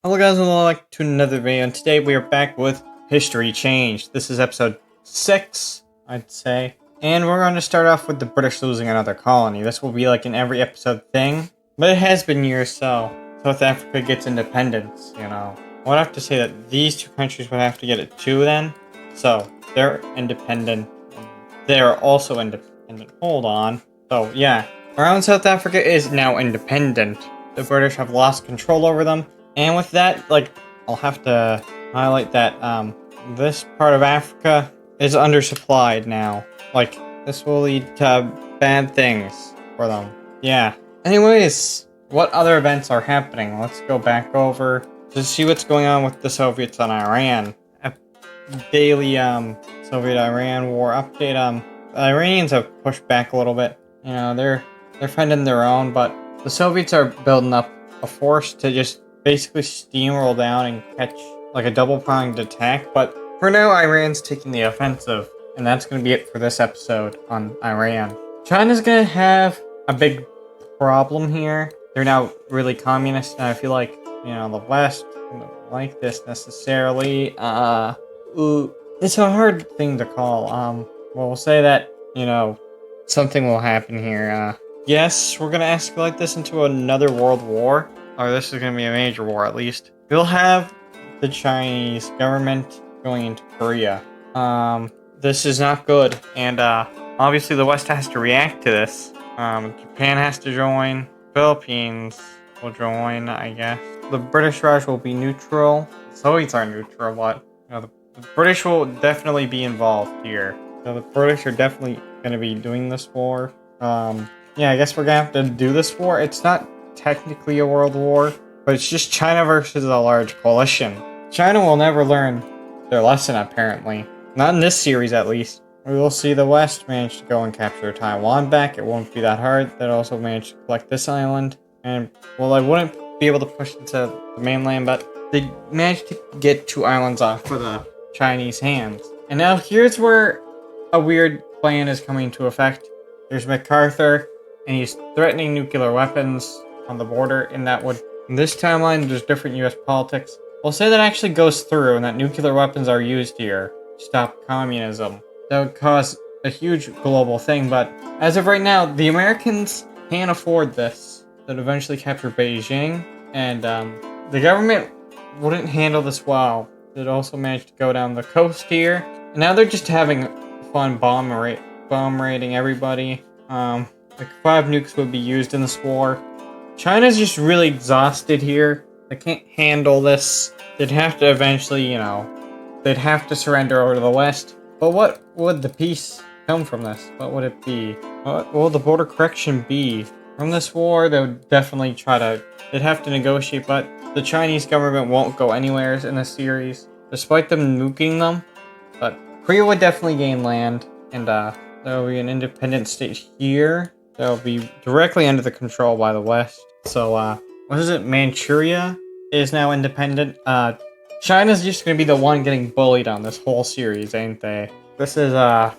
Hello guys, and welcome back to another video, and today we are back with History Changed. This is episode 6, I'd say. And we're going to start off with the British losing another colony. This will be like an every episode thing, but it has been years so South Africa gets independence, you know. I would have to say that these two countries would have to get it too then. So, they're independent. They're also independent. Hold on. So, yeah. Around South Africa is now independent. The British have lost control over them. And with that, like, I'll have to highlight that, this part of Africa is undersupplied now. Like, this will lead to bad things for them. Yeah. Anyways, what other events are happening? Let's go back over to see what's going on with the Soviets on Iran. A daily, Soviet-Iran war update. The Iranians have pushed back a little bit. You know, they're fending their own, but the Soviets are building up a force to just basically steamroll down and catch like a double-pronged attack, but for now Iran's taking the offensive, and that's going to be it for this episode on Iran. China's going to have a big problem here. They're now really communist, and I feel like, you know, the West don't like this necessarily. It's a hard thing to call. Well, we'll say that, you know, something will happen here. Yes, we're going to escalate this into another world war. Or this is going to be a major war, at least. We'll have the Chinese government going into Korea. This is not good. And, obviously the West has to react to this. Japan has to join. Philippines will join, I guess. The British Raj will be neutral. The Soviets are neutral, but, you know, the British will definitely be involved here. So the British are definitely going to be doing this war. Yeah, I guess we're going to have to do this war. It's not technically a world war, but it's just China versus a large coalition. China will never learn their lesson, apparently. Not in this series, at least. We will see the West manage to go and capture Taiwan back. It won't be that hard. They'll also manage to collect this island. And, well, I wouldn't be able to push into the mainland, but they managed to get 2 islands off for the Chinese hands. And now here's where a weird plan is coming to effect. There's MacArthur, and he's threatening nuclear weapons on the border, and that would, in this timeline, there's different US politics. We'll say that actually goes through, and that nuclear weapons are used here to stop communism. That would cause a huge global thing, but as of right now, the Americans can't afford this. They'd eventually capture Beijing, and the government wouldn't handle this well. They'd also manage to go down the coast here, and now they're just having fun bomb raiding everybody. Like 5 nukes would be used in this war. China's just really exhausted here. They can't handle this. They'd have to eventually, you know, they'd have to surrender over to the West. But what would the peace come from this? What would it be? What will the border correction be? From this war, they would definitely they'd have to negotiate, but the Chinese government won't go anywhere in this series, despite them nuking them. But Korea would definitely gain land, and there will be an independent state here. That will be directly under the control by the West. So, what is it? Manchuria is now independent. China's just gonna be the one getting bullied on this whole series, ain't they? This is, not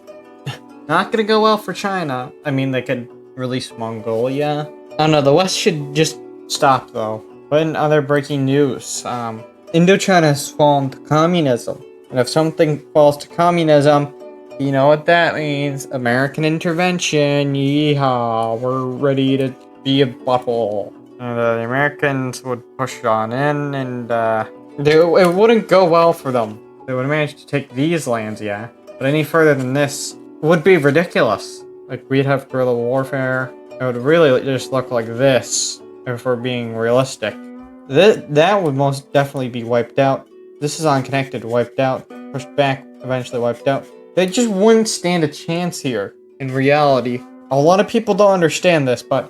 gonna go well for China. I mean, they could release Mongolia. I don't know, the West should just stop, though. But in other breaking news, Indochina has fallen to communism. And if something falls to communism, you know what that means. American intervention. Yeehaw. We're ready to be a butthole. And the Americans would push on in, and it wouldn't go well for them. They would manage to take these lands, yeah. But any further than this would be ridiculous. Like, we'd have guerrilla warfare. It would really just look like this, if we're being realistic. That would most definitely be wiped out. This is unconnected, wiped out. Pushed back, eventually wiped out. They just wouldn't stand a chance here, in reality. A lot of people don't understand this, but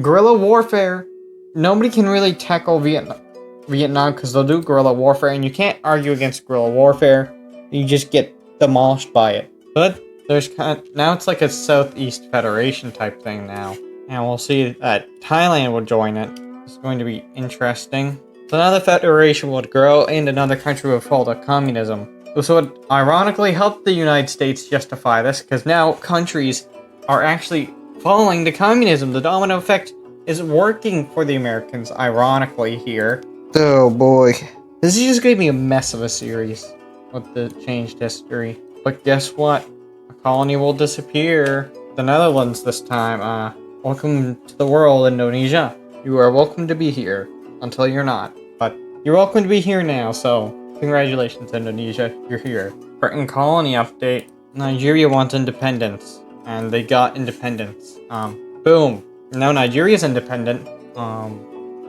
guerrilla warfare, nobody can really tackle Vietnam because they'll do guerrilla warfare, and you can't argue against guerrilla warfare. You just get demolished by it. But there's now it's like a Southeast Federation type thing now. And we'll see that Thailand will join it. It's going to be interesting. So now the Federation would grow, and another country would fall to communism. This would ironically help the United States justify this, because now countries are actually falling to communism. The domino effect is working for the Americans, ironically, here. Oh boy. This is just gonna be a mess of a series with the changed history. But guess what? A colony will disappear. The Netherlands this time. Welcome to the world, Indonesia. You are welcome to be here until you're not. But you're welcome to be here now, so congratulations, Indonesia. You're here. Britain colony update. Nigeria wants independence. And they got independence. Boom. Now Nigeria's independent.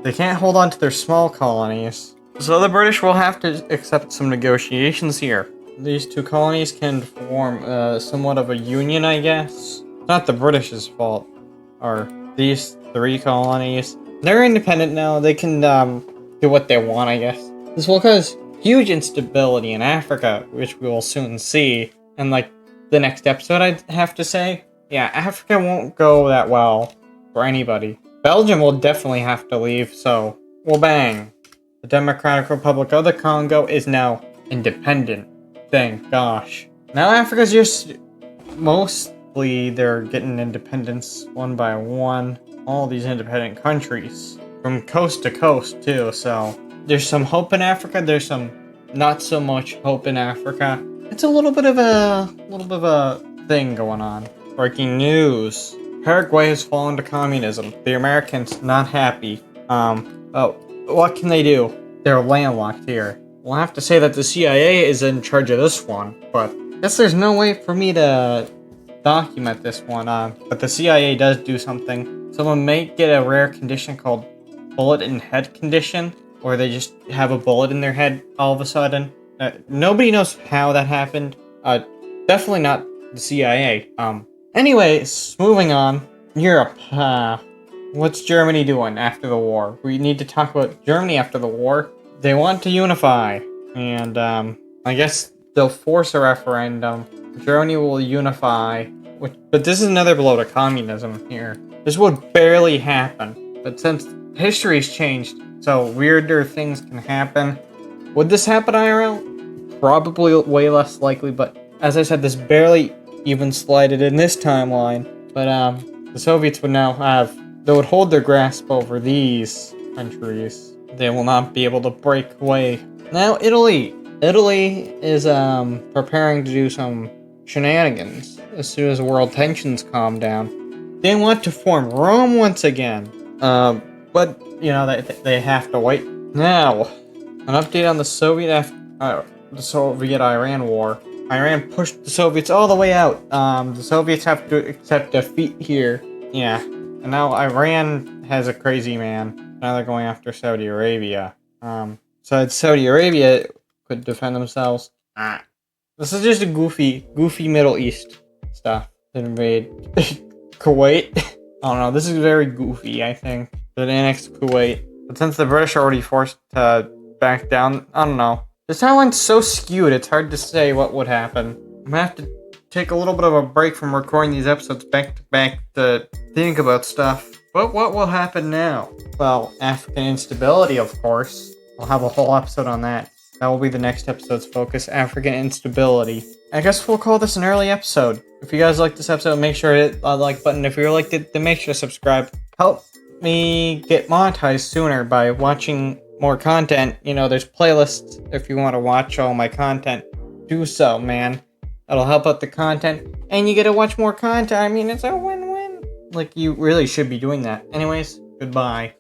They can't hold on to their small colonies. So the British will have to accept some negotiations here. These two colonies can form somewhat of a union, I guess. It's not the British's fault. Or these three colonies. They're independent now. They can do what they want, I guess. This will cause huge instability in Africa, which we will soon see. And like the next episode, I'd have to say. Yeah, Africa won't go that well for anybody. Belgium will definitely have to leave, so well bang. The Democratic Republic of the Congo is now independent. Thank gosh. Now Africa's just mostly they're getting independence one by one. All these independent countries. From coast to coast too, so there's some hope in Africa, there's some not so much hope in Africa. It's a little bit of a thing going on. Breaking news. Paraguay has fallen to communism. The Americans not happy. What can they do? They're landlocked here. We'll have to say that the CIA is in charge of this one, but I guess there's no way for me to document this one. But the CIA does do something. Someone may get a rare condition called bullet in head condition, where they just have a bullet in their head all of a sudden. Nobody knows how that happened. Definitely not the CIA. Anyways, moving on. Europe. What's Germany doing after the war? We need to talk about Germany after the war. They want to unify. And, I guess they'll force a referendum. Germany will unify. But this is another blow to communism here. This would barely happen. But since history's changed, so weirder things can happen. Would this happen IRL? Probably way less likely, but as I said, this barely even slided in this timeline. But the Soviets would now they would hold their grasp over these countries. They will not be able to break away. Now Italy. Italy is preparing to do some shenanigans as soon as world tensions calm down. They want to form Rome once again. But you know they have to wait. Now, an update on the Soviet-Iran war. Iran pushed the Soviets all the way out. The Soviets have to accept defeat here. Yeah. And now Iran has a crazy man. Now they're going after Saudi Arabia. So Saudi Arabia could defend themselves. This is just a goofy Middle East stuff. They invade Kuwait. I don't know. This is very goofy, I think. They annexed Kuwait. But since the British are already forced to back down, I don't know. This timeline's so skewed, it's hard to say what would happen. I'm gonna have to take a little bit of a break from recording these episodes back to back to think about stuff. But what will happen now? Well, African instability, of course. We'll have a whole episode on that. That will be the next episode's focus, African instability. I guess we'll call this an early episode. If you guys like this episode, make sure to hit the like button. If you liked it, then make sure to subscribe. Help me get monetized sooner by watching more content. You know, there's playlists if you want to watch all my content. Do so, man. That'll help out the content, and you get to watch more content. I mean, it's a win-win. Like, you really should be doing that. Anyways, goodbye.